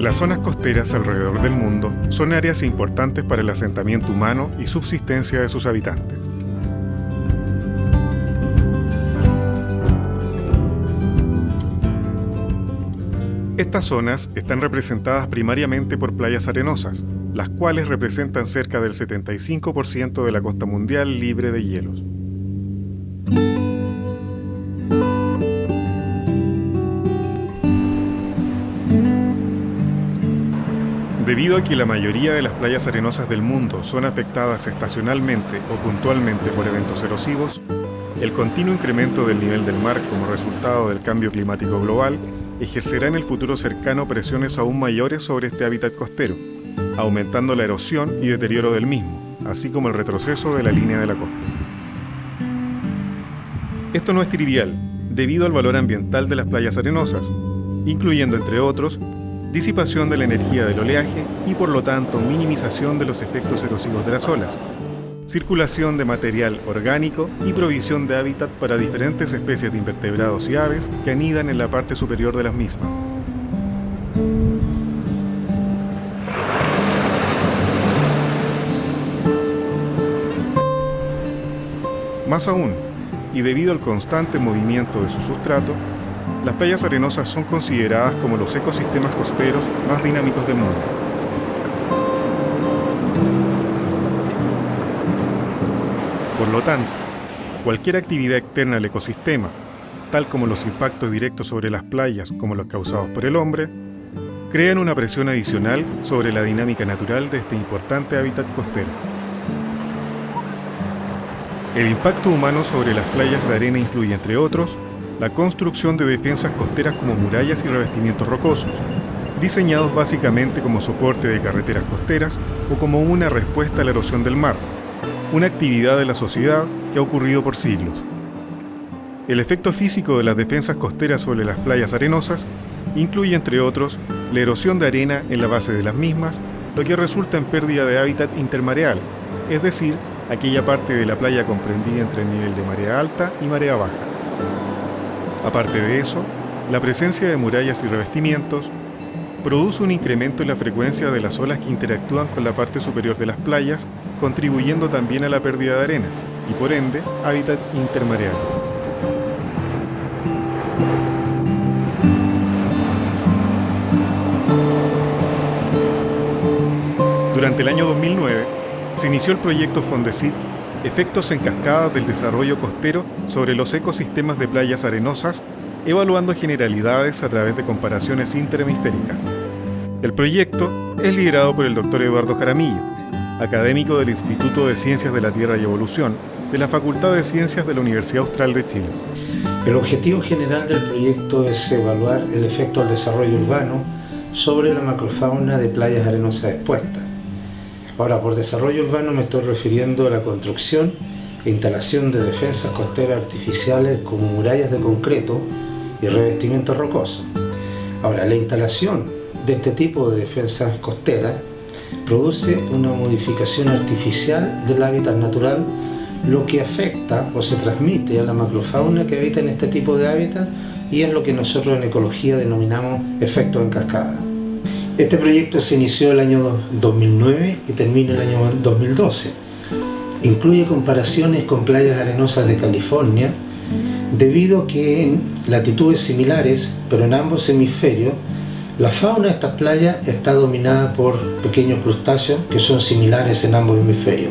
Las zonas costeras alrededor del mundo son áreas importantes para el asentamiento humano y subsistencia de sus habitantes. Estas zonas están representadas primariamente por playas arenosas, las cuales representan cerca del 75% de la costa mundial libre de hielos. Debido a que la mayoría de las playas arenosas del mundo son afectadas estacionalmente o puntualmente por eventos erosivos, el continuo incremento del nivel del mar como resultado del cambio climático global ejercerá en el futuro cercano presiones aún mayores sobre este hábitat costero, aumentando la erosión y deterioro del mismo, así como el retroceso de la línea de la costa. Esto no es trivial, debido al valor ambiental de las playas arenosas, incluyendo, entre otros, disipación de la energía del oleaje y, por lo tanto, minimización de los efectos erosivos de las olas, circulación de material orgánico y provisión de hábitat para diferentes especies de invertebrados y aves que anidan en la parte superior de las mismas. Más aún, y debido al constante movimiento de su sustrato, las playas arenosas son consideradas como los ecosistemas costeros más dinámicos del mundo. Por lo tanto, cualquier actividad externa al ecosistema, tal como los impactos directos sobre las playas como los causados por el hombre, crean una presión adicional sobre la dinámica natural de este importante hábitat costero. El impacto humano sobre las playas de arena incluye, entre otros, la construcción de defensas costeras como murallas y revestimientos rocosos, diseñados básicamente como soporte de carreteras costeras o como una respuesta a la erosión del mar, una actividad de la sociedad que ha ocurrido por siglos. El efecto físico de las defensas costeras sobre las playas arenosas incluye, entre otros, la erosión de arena en la base de las mismas, lo que resulta en pérdida de hábitat intermareal, es decir, aquella parte de la playa comprendida entre el nivel de marea alta y marea baja. Aparte de eso, la presencia de murallas y revestimientos produce un incremento en la frecuencia de las olas que interactúan con la parte superior de las playas, contribuyendo también a la pérdida de arena y, por ende, hábitat intermareal. Durante el año 2009, se inició el proyecto Fondesit, Efectos en cascada del desarrollo costero sobre los ecosistemas de playas arenosas, evaluando generalidades a través de comparaciones interhemisféricas. El proyecto es liderado por el Dr. Eduardo Jaramillo, académico del Instituto de Ciencias de la Tierra y Evolución de la Facultad de Ciencias de la Universidad Austral de Chile. El objetivo general del proyecto es evaluar el efecto del desarrollo urbano sobre la macrofauna de playas arenosas expuestas. Ahora, por desarrollo urbano me estoy refiriendo a la construcción e instalación de defensas costeras artificiales como murallas de concreto y revestimientos rocosos. Ahora, la instalación de este tipo de defensas costeras produce una modificación artificial del hábitat natural, lo que afecta o se transmite a la macrofauna que habita en este tipo de hábitat, y es lo que nosotros en ecología denominamos efectos en cascada. Este proyecto se inició el año 2009 y termina el año 2012. Incluye comparaciones con playas arenosas de California, debido a que en latitudes similares, pero en ambos hemisferios, la fauna de estas playas está dominada por pequeños crustáceos que son similares en ambos hemisferios.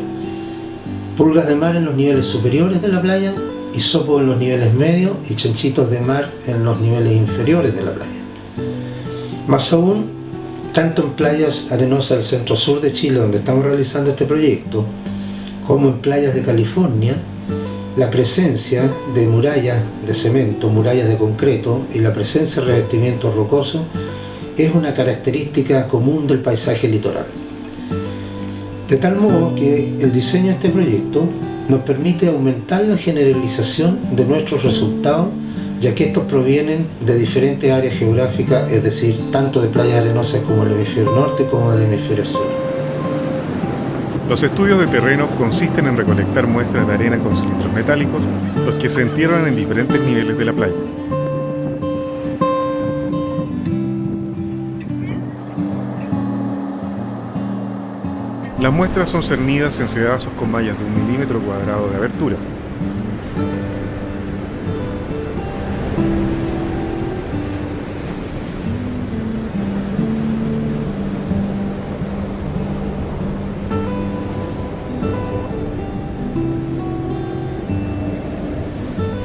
Pulgas de mar en los niveles superiores de la playa, hisopos en los niveles medios y chanchitos de mar en los niveles inferiores de la playa. Más aún, tanto en playas arenosas del centro-sur de Chile, donde estamos realizando este proyecto, como en playas de California, la presencia de murallas de cemento, murallas de concreto y la presencia de revestimientos rocosos es una característica común del paisaje litoral. De tal modo que el diseño de este proyecto nos permite aumentar la generalización de nuestros resultados, ya que estos provienen de diferentes áreas geográficas, es decir, tanto de playas arenosas como del hemisferio norte como del hemisferio sur. Los estudios de terreno consisten en recolectar muestras de arena con cilindros metálicos, los que se entierran en diferentes niveles de la playa. Las muestras son cernidas en sedazos con mallas de 1 milímetro cuadrado de abertura.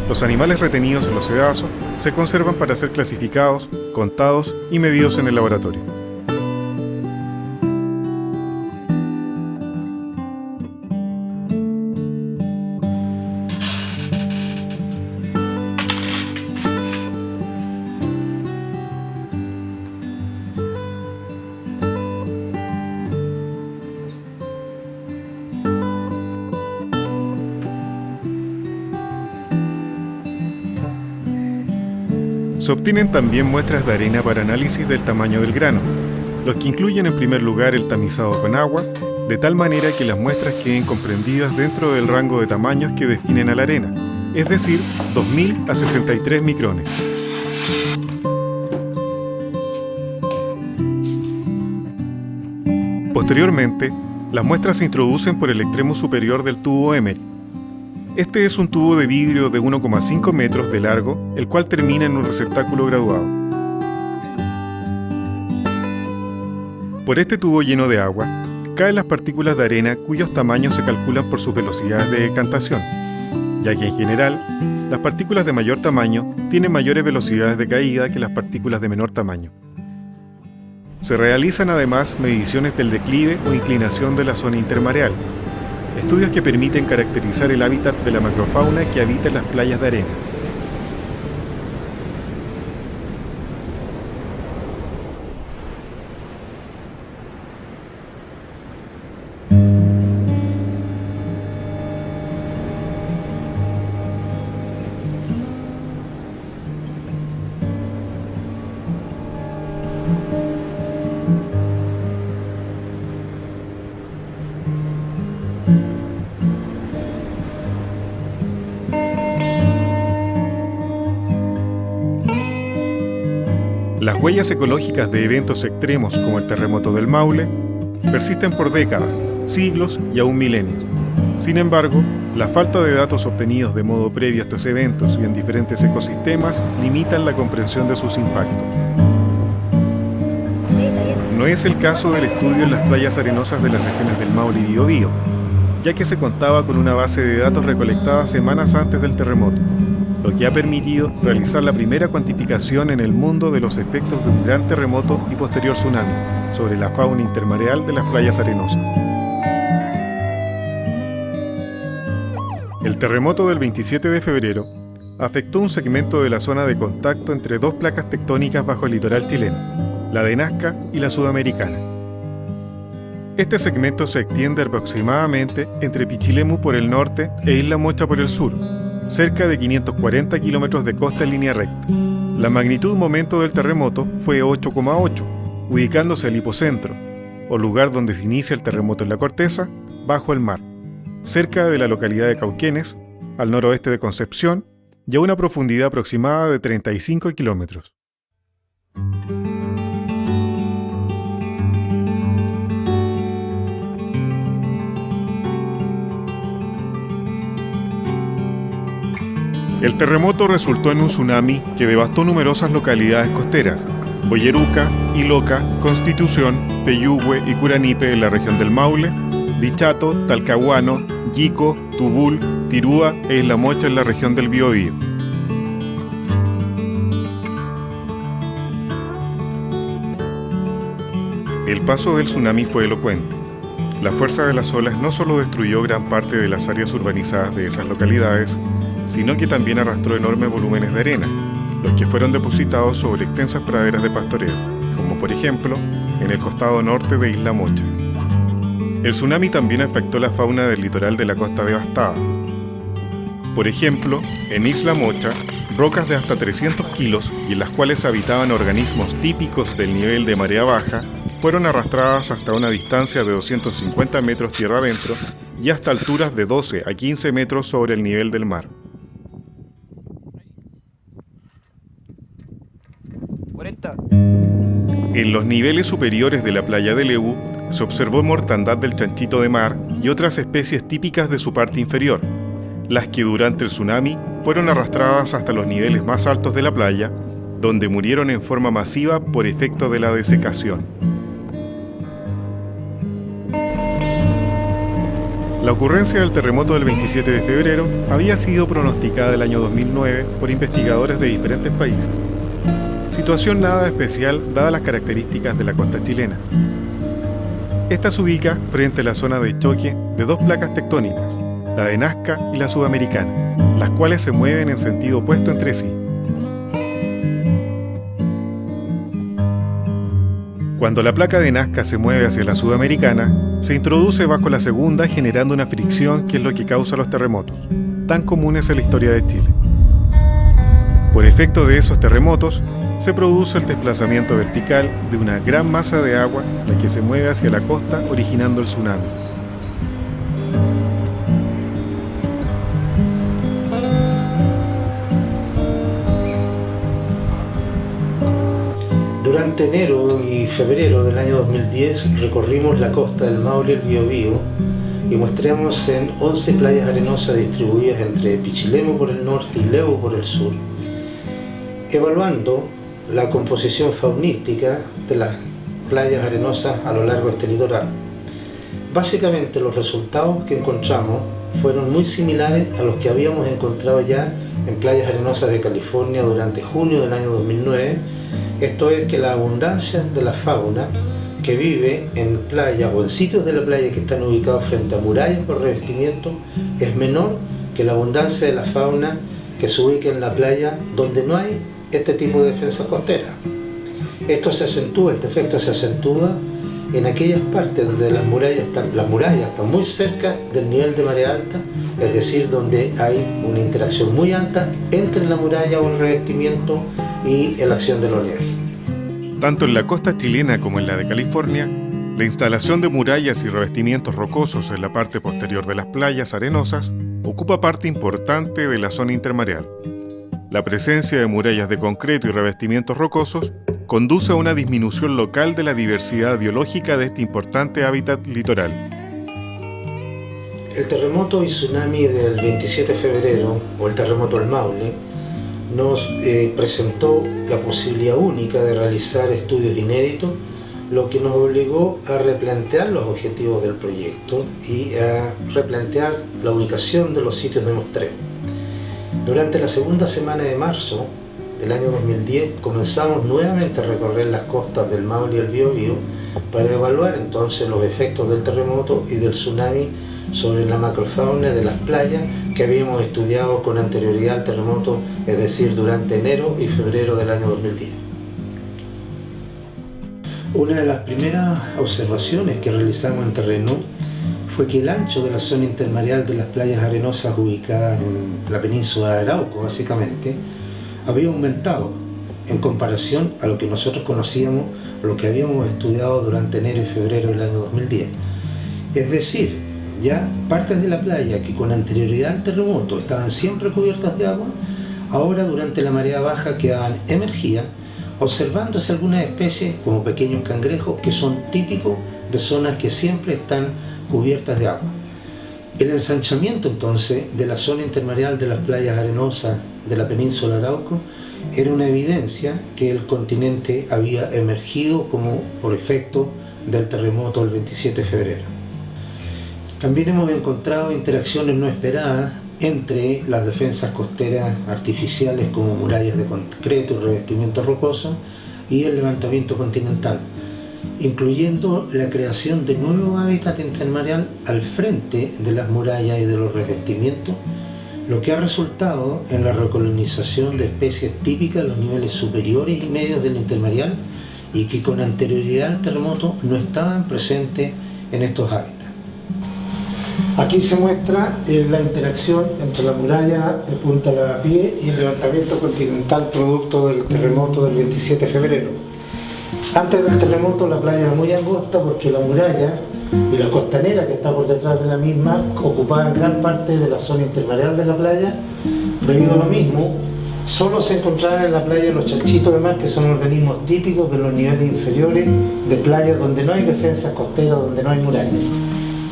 Los animales retenidos en los sedazos se conservan para ser clasificados, contados y medidos en el laboratorio. Se obtienen también muestras de arena para análisis del tamaño del grano, los que incluyen en primer lugar el tamizado con agua, de tal manera que las muestras queden comprendidas dentro del rango de tamaños que definen a la arena, es decir, 2000 a 63 micrones. Posteriormente, las muestras se introducen por el extremo superior del tubo Emery. Este es un tubo de vidrio de 1,5 metros de largo, el cual termina en un receptáculo graduado. Por este tubo lleno de agua, caen las partículas de arena cuyos tamaños se calculan por sus velocidades de decantación, ya que en general, las partículas de mayor tamaño tienen mayores velocidades de caída que las partículas de menor tamaño. Se realizan además mediciones del declive o inclinación de la zona intermareal, estudios que permiten caracterizar el hábitat de la macrofauna que habita en las playas de arena. Las huellas ecológicas de eventos extremos como el terremoto del Maule persisten por décadas, siglos y aún milenios. Sin embargo, la falta de datos obtenidos de modo previo a estos eventos y en diferentes ecosistemas limitan la comprensión de sus impactos. No es el caso del estudio en las playas arenosas de las regiones del Maule y Biobío, ya que se contaba con una base de datos recolectada semanas antes del terremoto, lo que ha permitido realizar la primera cuantificación en el mundo de los efectos de un gran terremoto y posterior tsunami sobre la fauna intermareal de las playas arenosas. El terremoto del 27 de febrero afectó un segmento de la zona de contacto entre dos placas tectónicas bajo el litoral chileno, la de Nazca y la sudamericana. Este segmento se extiende aproximadamente entre Pichilemu por el norte e Isla Mocha por el sur, cerca de 540 kilómetros de costa en línea recta. La magnitud momento del terremoto fue 8,8, ubicándose al hipocentro, o lugar donde se inicia el terremoto en la corteza, bajo el mar, cerca de la localidad de Cauquenes, al noroeste de Concepción, y a una profundidad aproximada de 35 kilómetros. El terremoto resultó en un tsunami que devastó numerosas localidades costeras: Boyeruca, Iloca, Constitución, Peyúgue y Curanipe en la región del Maule, Dichato, Talcahuano, Yico, Tubul, Tirúa e Isla Mocha en la región del Biobío. El paso del tsunami fue elocuente. La fuerza de las olas no solo destruyó gran parte de las áreas urbanizadas de esas localidades, sino que también arrastró enormes volúmenes de arena, los que fueron depositados sobre extensas praderas de pastoreo, como por ejemplo en el costado norte de Isla Mocha. El tsunami también afectó la fauna del litoral de la costa devastada. Por ejemplo, en Isla Mocha, rocas de hasta 300 kilos y en las cuales habitaban organismos típicos del nivel de marea baja, fueron arrastradas hasta una distancia de 250 metros tierra adentro y hasta alturas de 12 a 15 metros sobre el nivel del mar. 40. En los niveles superiores de la playa de Lebu se observó mortandad del chanchito de mar y otras especies típicas de su parte inferior, las que durante el tsunami fueron arrastradas hasta los niveles más altos de la playa, donde murieron en forma masiva por efecto de la desecación. La ocurrencia del terremoto del 27 de febrero había sido pronosticada el año 2009 por investigadores de diferentes países. Situación nada especial dadas las características de la costa chilena. Esta se ubica frente a la zona de choque de dos placas tectónicas, la de Nazca y la sudamericana, las cuales se mueven en sentido opuesto entre sí. Cuando la placa de Nazca se mueve hacia la sudamericana, se introduce bajo la segunda generando una fricción que es lo que causa los terremotos, tan comunes en la historia de Chile. Por efecto de esos terremotos, se produce el desplazamiento vertical de una gran masa de agua, la que se mueve hacia la costa originando el tsunami. Durante enero y febrero del año 2010 recorrimos la costa del Maule y el Biobío y muestreamos en 11 playas arenosas distribuidas entre Pichilemu por el norte y Lebu por el sur, evaluando la composición faunística de las playas arenosas a lo largo de este litoral. Básicamente los resultados que encontramos fueron muy similares a los que habíamos encontrado ya en playas arenosas de California durante junio del año 2009. Esto es que la abundancia de la fauna que vive en playas o en sitios de la playa que están ubicados frente a murallas por revestimiento es menor que la abundancia de la fauna que se ubica en la playa donde no hay este tipo de defensas costeras. Este efecto se acentúa en aquellas partes donde las murallas están muy cerca del nivel de marea alta, es decir, donde hay una interacción muy alta entre la muralla o el revestimiento y la acción del oleaje. Tanto en la costa chilena como en la de California, la instalación de murallas y revestimientos rocosos en la parte posterior de las playas arenosas ocupa parte importante de la zona intermareal. La presencia de murallas de concreto y revestimientos rocosos conduce a una disminución local de la diversidad biológica de este importante hábitat litoral. El terremoto y tsunami del 27 de febrero, o el terremoto del Maule, nos presentó la posibilidad única de realizar estudios inéditos, lo que nos obligó a replantear los objetivos del proyecto y a replantear la ubicación de los sitios de muestreo. Durante la segunda semana de marzo del año 2010 comenzamos nuevamente a recorrer las costas del Maule y el Biobío para evaluar entonces los efectos del terremoto y del tsunami sobre la macrofauna de las playas que habíamos estudiado con anterioridad al terremoto, es decir, durante enero y febrero del año 2010. Una de las primeras observaciones que realizamos en terreno fue que el ancho de la zona intermareal de las playas arenosas ubicadas en la península de Arauco, básicamente, había aumentado en comparación a lo que nosotros conocíamos, lo que habíamos estudiado durante enero y febrero del año 2010. Es decir, ya partes de la playa que con anterioridad al terremoto estaban siempre cubiertas de agua, ahora durante la marea baja quedaban emergidas, observándose algunas especies como pequeños cangrejos que son típicos de zonas que siempre están cubiertas de agua. El ensanchamiento entonces de la zona intermareal de las playas arenosas de la península de Arauco era una evidencia que el continente había emergido como por efecto del terremoto del 27 de febrero. También hemos encontrado interacciones no esperadas entre las defensas costeras artificiales como murallas de concreto y revestimiento rocoso y el levantamiento continental, incluyendo la creación de nuevo hábitat intermareal al frente de las murallas y de los revestimientos, lo que ha resultado en la recolonización de especies típicas de los niveles superiores y medios del intermareal y que con anterioridad al terremoto no estaban presentes en estos hábitats. Aquí se muestra la interacción entre la muralla de Punta Lavapié y el levantamiento continental producto del terremoto del 27 de febrero. Antes del terremoto la playa era muy angosta porque la muralla y la costanera que está por detrás de la misma ocupaban gran parte de la zona intermareal de la playa. Debido a lo mismo, solo se encontraban en la playa los chanchitos de mar, que son organismos típicos de los niveles inferiores de playas donde no hay defensas costeras, donde no hay murallas.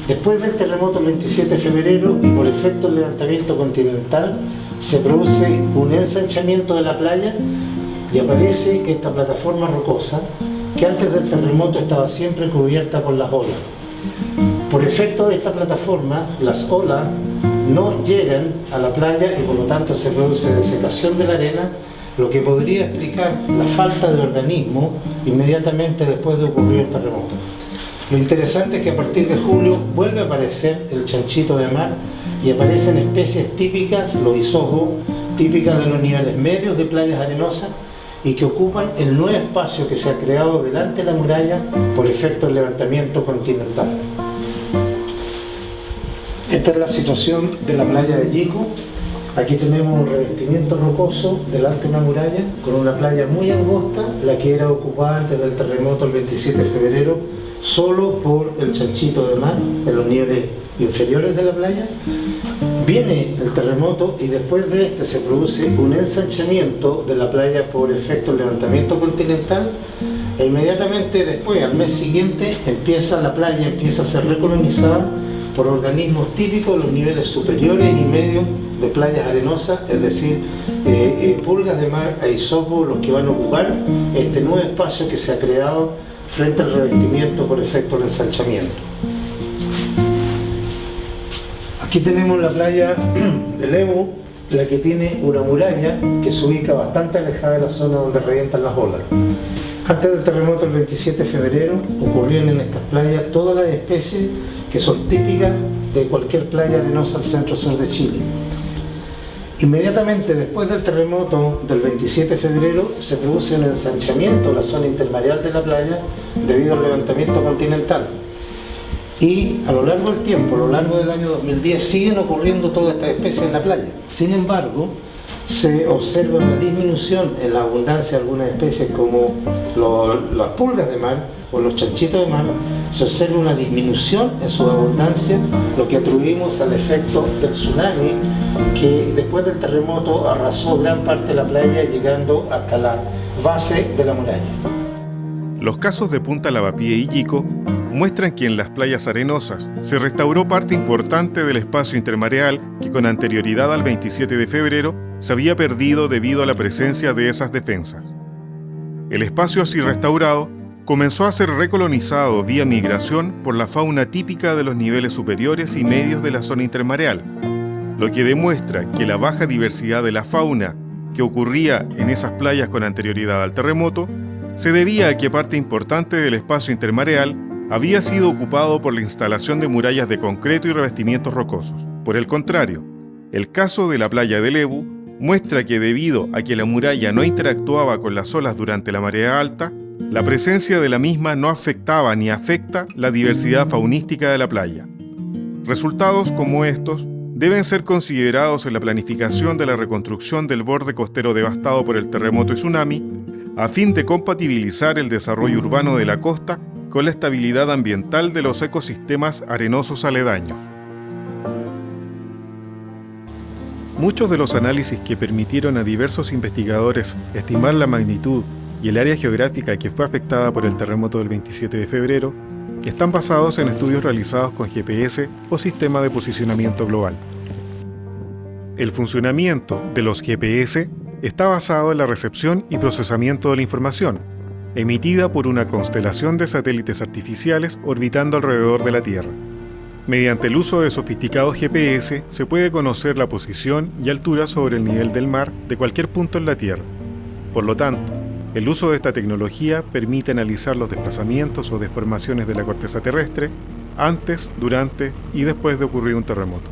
Después del terremoto el 27 de febrero y por efecto del levantamiento continental, se produce un ensanchamiento de la playa y aparece esta plataforma rocosa que antes del terremoto estaba siempre cubierta por las olas. Por efecto de esta plataforma, las olas no llegan a la playa y por lo tanto se produce desecación de la arena, lo que podría explicar la falta de organismo inmediatamente después de ocurrir el terremoto. Lo interesante es que a partir de julio vuelve a aparecer el chanchito de mar y aparecen especies típicas, los isógos, típicas de los niveles medios de playas arenosas y que ocupan el nuevo espacio que se ha creado delante de la muralla por efecto del levantamiento continental. Esta es la situación de la playa de Yico. Aquí tenemos un revestimiento rocoso delante de una muralla con una playa muy angosta, la que era ocupada antes del terremoto el 27 de febrero solo por el chanchito de mar en los niveles inferiores de la playa. Viene el terremoto y después de este se produce un ensanchamiento de la playa por efecto del levantamiento continental e inmediatamente después, al mes siguiente, la playa empieza a ser recolonizada por organismos típicos de los niveles superiores y medios de playas arenosas, es decir, pulgas de mar e isópos los que van a ocupar este nuevo espacio que se ha creado frente al revestimiento por efecto del ensanchamiento. Aquí tenemos la playa de Lebu, la que tiene una muralla que se ubica bastante alejada de la zona donde revientan las olas. Antes del terremoto el 27 de febrero ocurrieron en estas playas todas las especies que son típicas de cualquier playa arenosa al centro-sur de Chile. Inmediatamente después del terremoto del 27 de febrero se produce un ensanchamiento de la zona intermareal de la playa debido al levantamiento continental. Y a lo largo del tiempo, a lo largo del año 2010, siguen ocurriendo todas estas especies en la playa. Sin embargo, se observa una disminución en la abundancia de algunas especies como las pulgas de mar o los chanchitos de mar. Se observa una disminución en su abundancia, lo que atribuimos al efecto del tsunami que después del terremoto arrasó gran parte de la playa llegando hasta la base de la muralla. Los casos de Punta Lavapié y Yico muestran que en las playas arenosas se restauró parte importante del espacio intermareal que con anterioridad al 27 de febrero se había perdido debido a la presencia de esas defensas. El espacio así restaurado comenzó a ser recolonizado vía migración por la fauna típica de los niveles superiores y medios de la zona intermareal, lo que demuestra que la baja diversidad de la fauna que ocurría en esas playas con anterioridad al terremoto se debía a que parte importante del espacio intermareal había sido ocupado por la instalación de murallas de concreto y revestimientos rocosos. Por el contrario, el caso de la playa de Lebu muestra que debido a que la muralla no interactuaba con las olas durante la marea alta, la presencia de la misma no afectaba ni afecta la diversidad faunística de la playa. Resultados como estos deben ser considerados en la planificación de la reconstrucción del borde costero devastado por el terremoto y tsunami, a fin de compatibilizar el desarrollo urbano de la costa con la estabilidad ambiental de los ecosistemas arenosos aledaños. Muchos de los análisis que permitieron a diversos investigadores estimar la magnitud y el área geográfica que fue afectada por el terremoto del 27 de febrero están basados en estudios realizados con GPS o sistema de posicionamiento global. El funcionamiento de los GPS está basado en la recepción y procesamiento de la información, emitida por una constelación de satélites artificiales orbitando alrededor de la Tierra. Mediante el uso de sofisticados GPS se puede conocer la posición y altura sobre el nivel del mar de cualquier punto en la Tierra. Por lo tanto, el uso de esta tecnología permite analizar los desplazamientos o deformaciones de la corteza terrestre antes, durante y después de ocurrir un terremoto.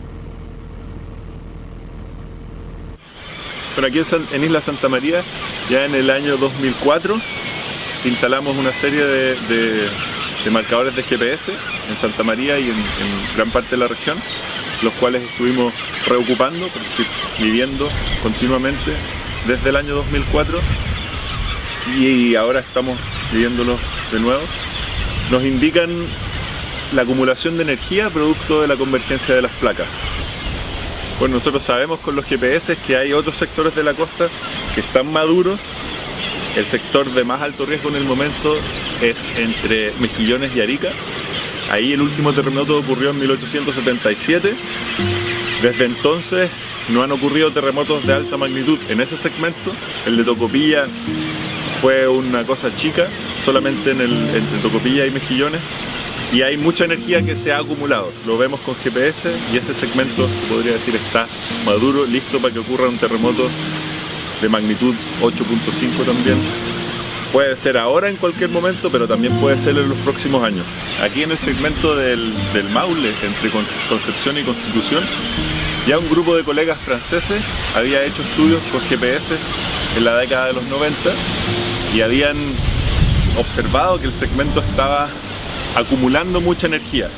Bueno, aquí en Isla Santa María, ya en el año 2004, instalamos una serie de marcadores de GPS en Santa María y en gran parte de la región, los cuales estuvimos reocupando, por decir, midiendo continuamente desde el año 2004 y ahora estamos midiéndolos de nuevo. Nos indican la acumulación de energía producto de la convergencia de las placas. Bueno, nosotros sabemos con los GPS que hay otros sectores de la costa que están maduros. El sector de más alto riesgo en el momento es entre Mejillones y Arica. Ahí el último terremoto ocurrió en 1877. Desde entonces no han ocurrido terremotos de alta magnitud en ese segmento. El de Tocopilla fue una cosa chica, solamente entre Tocopilla y Mejillones. Y hay mucha energía que se ha acumulado. Lo vemos con GPS y ese segmento, podría decir, está maduro, listo para que ocurra un terremoto de magnitud 8.5 también. Puede ser ahora en cualquier momento, pero también puede ser en los próximos años. Aquí en el segmento del Maule, entre Concepción y Constitución, ya un grupo de colegas franceses había hecho estudios con GPS en la década de los 90 y habían observado que el segmento estaba acumulando mucha energía.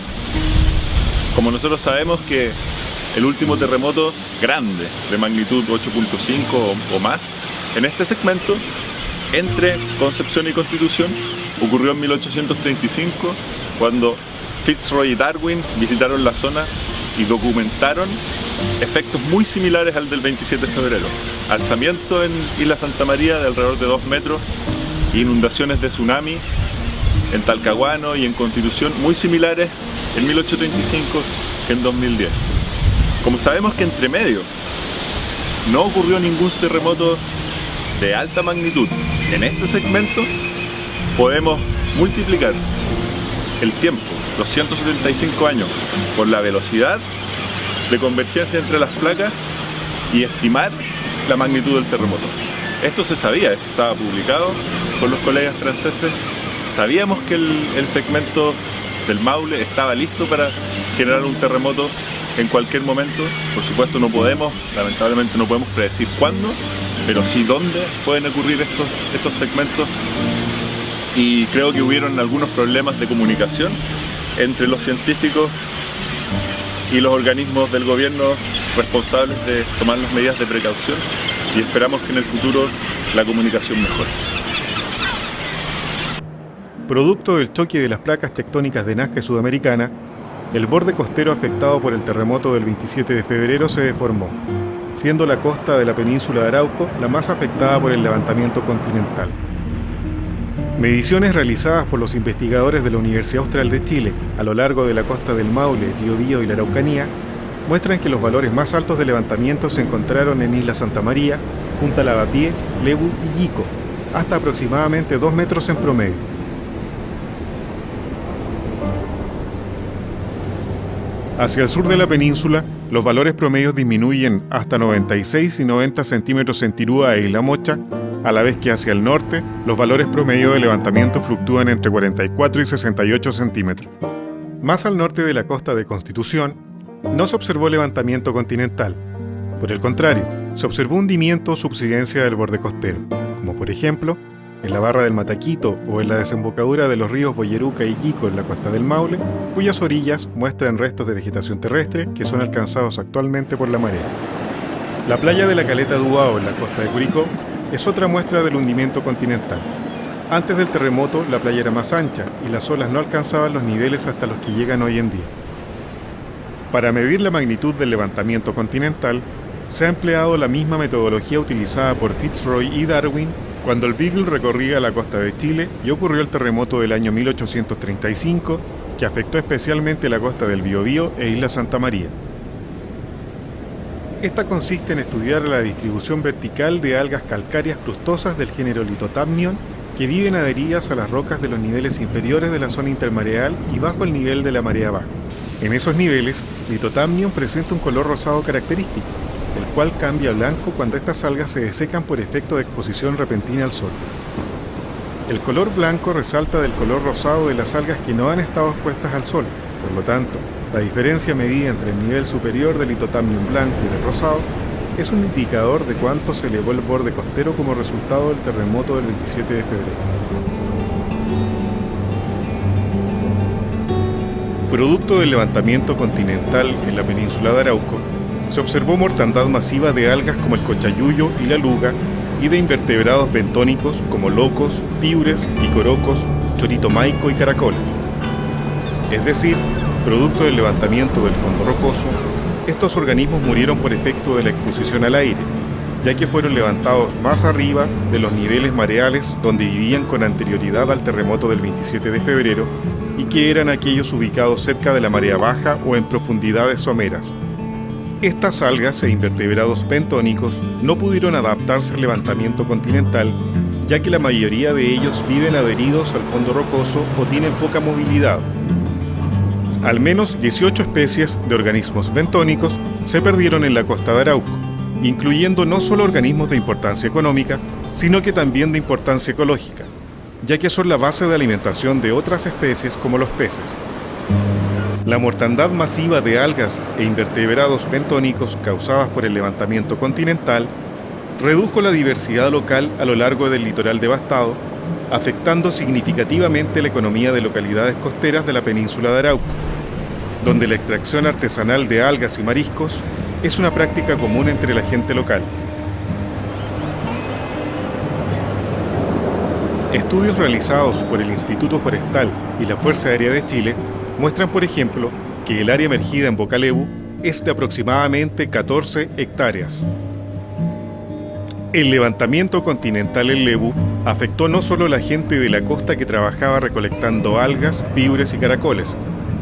Como nosotros sabemos que el último terremoto grande de magnitud 8.5 o más en este segmento entre Concepción y Constitución ocurrió en 1835, cuando Fitzroy y Darwin visitaron la zona y documentaron efectos muy similares al del 27 de febrero. Alzamiento en Isla Santa María de alrededor de 2 metros y inundaciones de tsunami en Talcahuano y en Constitución muy similares en 1835 que en 2010. Como sabemos que entre medio no ocurrió ningún terremoto de alta magnitud en este segmento, podemos multiplicar el tiempo, los 175 años, por la velocidad de convergencia entre las placas y estimar la magnitud del terremoto. Esto se sabía, esto estaba publicado por los colegas franceses. Sabíamos que el segmento del Maule estaba listo para generar un terremoto en cualquier momento. Por supuesto lamentablemente no podemos predecir cuándo, pero sí dónde pueden ocurrir estos segmentos. Y creo que hubieron algunos problemas de comunicación entre los científicos y los organismos del gobierno responsables de tomar las medidas de precaución, y esperamos que en el futuro la comunicación mejore. Producto del choque de las placas tectónicas de Nazca y Sudamericana, el borde costero afectado por el terremoto del 27 de febrero se deformó, siendo la costa de la península de Arauco la más afectada por el levantamiento continental. Mediciones realizadas por los investigadores de la Universidad Austral de Chile a lo largo de la costa del Maule, Biobío y la Araucanía muestran que los valores más altos de levantamiento se encontraron en Isla Santa María, Punta Lavapié, Lebu y Yico, hasta aproximadamente 2 metros en promedio. Hacia el sur de la península, los valores promedios disminuyen hasta 96 y 90 centímetros en Tirúa e Isla Mocha, a la vez que hacia el norte, los valores promedio de levantamiento fluctúan entre 44 y 68 centímetros. Más al norte de la costa de Constitución, no se observó levantamiento continental. Por el contrario, se observó hundimiento o subsidencia del borde costero, como por ejemplo, en la barra del Mataquito o en la desembocadura de los ríos Boyeruca y Yico en la costa del Maule, cuyas orillas muestran restos de vegetación terrestre que son alcanzados actualmente por la marea. La playa de la Caleta Duao en la costa de Curicó es otra muestra del hundimiento continental. Antes del terremoto, la playa era más ancha y las olas no alcanzaban los niveles hasta los que llegan hoy en día. Para medir la magnitud del levantamiento continental, se ha empleado la misma metodología utilizada por Fitzroy y Darwin cuando el Beagle recorría la costa de Chile y ocurrió el terremoto del año 1835, que afectó especialmente la costa del Biobío e Isla Santa María. Esta consiste en estudiar la distribución vertical de algas calcáreas crustosas del género Lithotamnion que viven adheridas a las rocas de los niveles inferiores de la zona intermareal y bajo el nivel de la marea baja. En esos niveles, Lithotamnion presenta un color rosado característico, el cual cambia a blanco cuando estas algas se desecan por efecto de exposición repentina al sol. El color blanco resalta del color rosado de las algas que no han estado expuestas al sol. Por lo tanto, la diferencia medida entre el nivel superior del Lithotamnion blanco y del rosado es un indicador de cuánto se elevó el borde costero como resultado del terremoto del 27 de febrero. Producto del levantamiento continental en la península de Arauco, se observó mortandad masiva de algas como el cochayuyo y la luga y de invertebrados bentónicos como locos, piures, picorocos, chorito maico y caracoles. Es decir, producto del levantamiento del fondo rocoso, estos organismos murieron por efecto de la exposición al aire, ya que fueron levantados más arriba de los niveles mareales donde vivían con anterioridad al terremoto del 27 de febrero y que eran aquellos ubicados cerca de la marea baja o en profundidades someras. Estas algas e invertebrados bentónicos no pudieron adaptarse al levantamiento continental, ya que la mayoría de ellos viven adheridos al fondo rocoso o tienen poca movilidad. Al menos 18 especies de organismos bentónicos se perdieron en la costa de Arauco, incluyendo no solo organismos de importancia económica, sino que también de importancia ecológica, ya que son la base de alimentación de otras especies como los peces. La mortandad masiva de algas e invertebrados bentónicos causadas por el levantamiento continental redujo la diversidad local a lo largo del litoral devastado, afectando significativamente la economía de localidades costeras de la península de Arauco, donde la extracción artesanal de algas y mariscos es una práctica común entre la gente local. Estudios realizados por el Instituto Forestal y la Fuerza Aérea de Chile muestran, por ejemplo, que el área emergida en Boca Levu es de aproximadamente 14 hectáreas. El levantamiento continental en Levu afectó no solo a la gente de la costa que trabajaba recolectando algas, pibres y caracoles,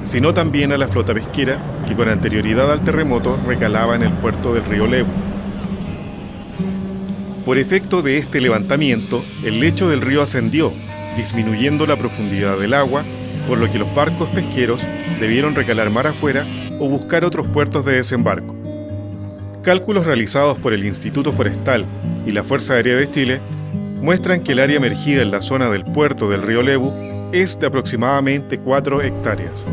sino también a la flota pesquera que con anterioridad al terremoto recalaba en el puerto del río Levu. Por efecto de este levantamiento, el lecho del río ascendió, disminuyendo la profundidad del agua, por lo que los barcos pesqueros debieron recalar mar afuera o buscar otros puertos de desembarco. Cálculos realizados por el Instituto Forestal y la Fuerza Aérea de Chile muestran que el área emergida en la zona del puerto del río Levu es de aproximadamente 4 hectáreas.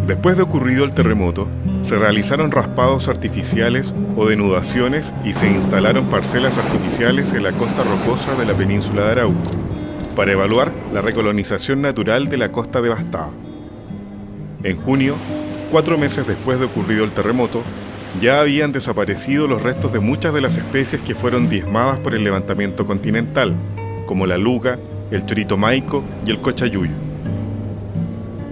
Después de ocurrido el terremoto, se realizaron raspados artificiales o denudaciones y se instalaron parcelas artificiales en la costa rocosa de la península de Arauco, para evaluar la recolonización natural de la costa devastada. En junio, 4 meses después de ocurrido el terremoto, ya habían desaparecido los restos de muchas de las especies que fueron diezmadas por el levantamiento continental, como la luga, el chorito maico y el cochayuyo.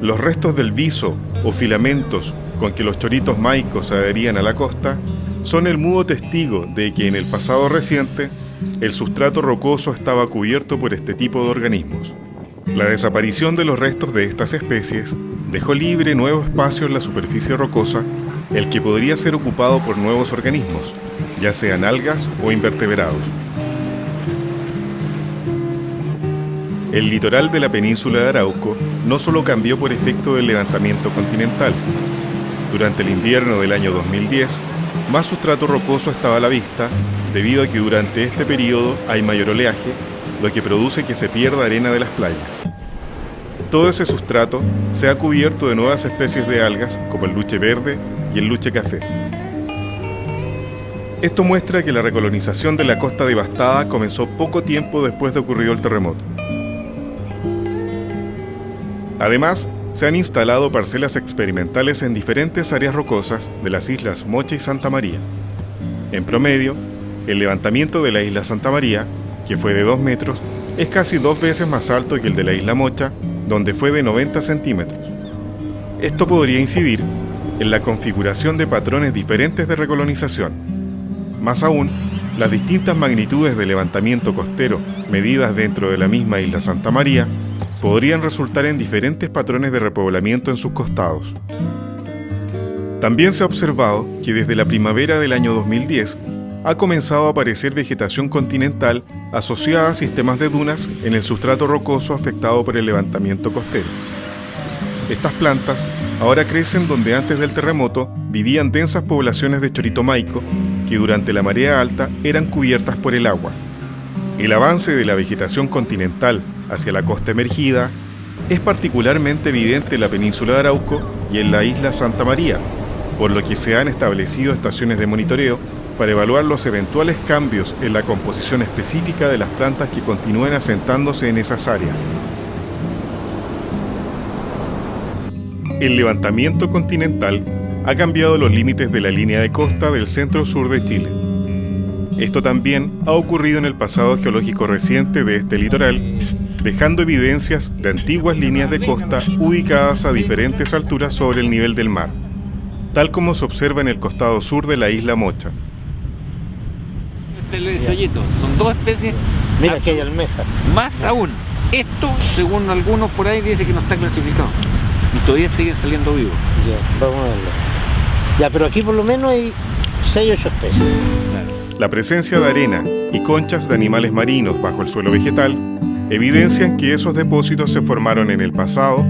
Los restos del viso o filamentos con que los choritos maicos se adherían a la costa son el mudo testigo de que en el pasado reciente el sustrato rocoso estaba cubierto por este tipo de organismos. La desaparición de los restos de estas especies dejó libre nuevo espacio en la superficie rocosa, el que podría ser ocupado por nuevos organismos, ya sean algas o invertebrados. El litoral de la península de Arauco no solo cambió por efecto del levantamiento continental. Durante el invierno del año 2010, más sustrato rocoso estaba a la vista, debido a que durante este periodo hay mayor oleaje, lo que produce que se pierda arena de las playas. Todo ese sustrato se ha cubierto de nuevas especies de algas como el luche verde y el luche café. Esto muestra que la recolonización de la costa devastada comenzó poco tiempo después de ocurrido el terremoto. Además, se han instalado parcelas experimentales en diferentes áreas rocosas de las islas Mocha y Santa María. En promedio, el levantamiento de la isla Santa María, que fue de 2 metros, es casi 2 veces más alto que el de la isla Mocha, donde fue de 90 centímetros. Esto podría incidir en la configuración de patrones diferentes de recolonización. Más aún, las distintas magnitudes de levantamiento costero medidas dentro de la misma isla Santa María podrían resultar en diferentes patrones de repoblamiento en sus costados. También se ha observado que desde la primavera del año 2010 ha comenzado a aparecer vegetación continental asociada a sistemas de dunas en el sustrato rocoso afectado por el levantamiento costero. Estas plantas ahora crecen donde antes del terremoto vivían densas poblaciones de chorito maico que durante la marea alta eran cubiertas por el agua. El avance de la vegetación continental hacia la costa emergida es particularmente evidente en la península de Arauco y en la isla Santa María, por lo que se han establecido estaciones de monitoreo para evaluar los eventuales cambios en la composición específica de las plantas que continúen asentándose en esas áreas. El levantamiento continental ha cambiado los límites de la línea de costa del centro-sur de Chile. Esto también ha ocurrido en el pasado geológico reciente de este litoral, dejando evidencias de antiguas líneas de costa ubicadas a diferentes alturas sobre el nivel del mar, tal como se observa en el costado sur de la isla Mocha. ese hoyito. Son 2 especies. Mira que hay almeja. Más aún, esto, según algunos por ahí, dice que no está clasificado. Y todavía siguen saliendo vivos. Ya, vamos a verlo. Ya, pero aquí por lo menos hay 6 o 8 especies. La presencia de arena y conchas de animales marinos bajo el suelo vegetal evidencian que esos depósitos se formaron en el pasado,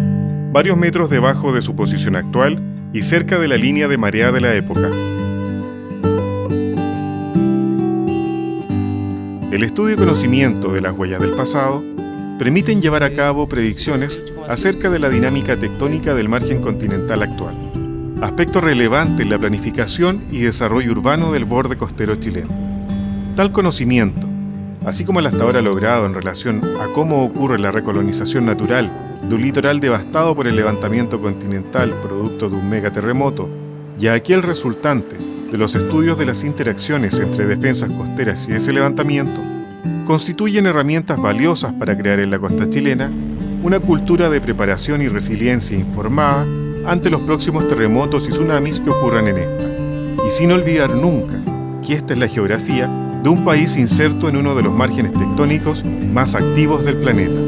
varios metros debajo de su posición actual y cerca de la línea de marea de la época. El estudio y conocimiento de las huellas del pasado permiten llevar a cabo predicciones acerca de la dinámica tectónica del margen continental actual, aspecto relevante en la planificación y desarrollo urbano del borde costero chileno. Tal conocimiento, así como el hasta ahora logrado en relación a cómo ocurre la recolonización natural de un litoral devastado por el levantamiento continental producto de un megaterremoto, y a aquel resultante de los estudios de las interacciones entre defensas costeras y ese levantamiento, constituyen herramientas valiosas para crear en la costa chilena una cultura de preparación y resiliencia informada ante los próximos terremotos y tsunamis que ocurran en esta, y sin olvidar nunca que esta es la geografía de un país inserto en uno de los márgenes tectónicos más activos del planeta.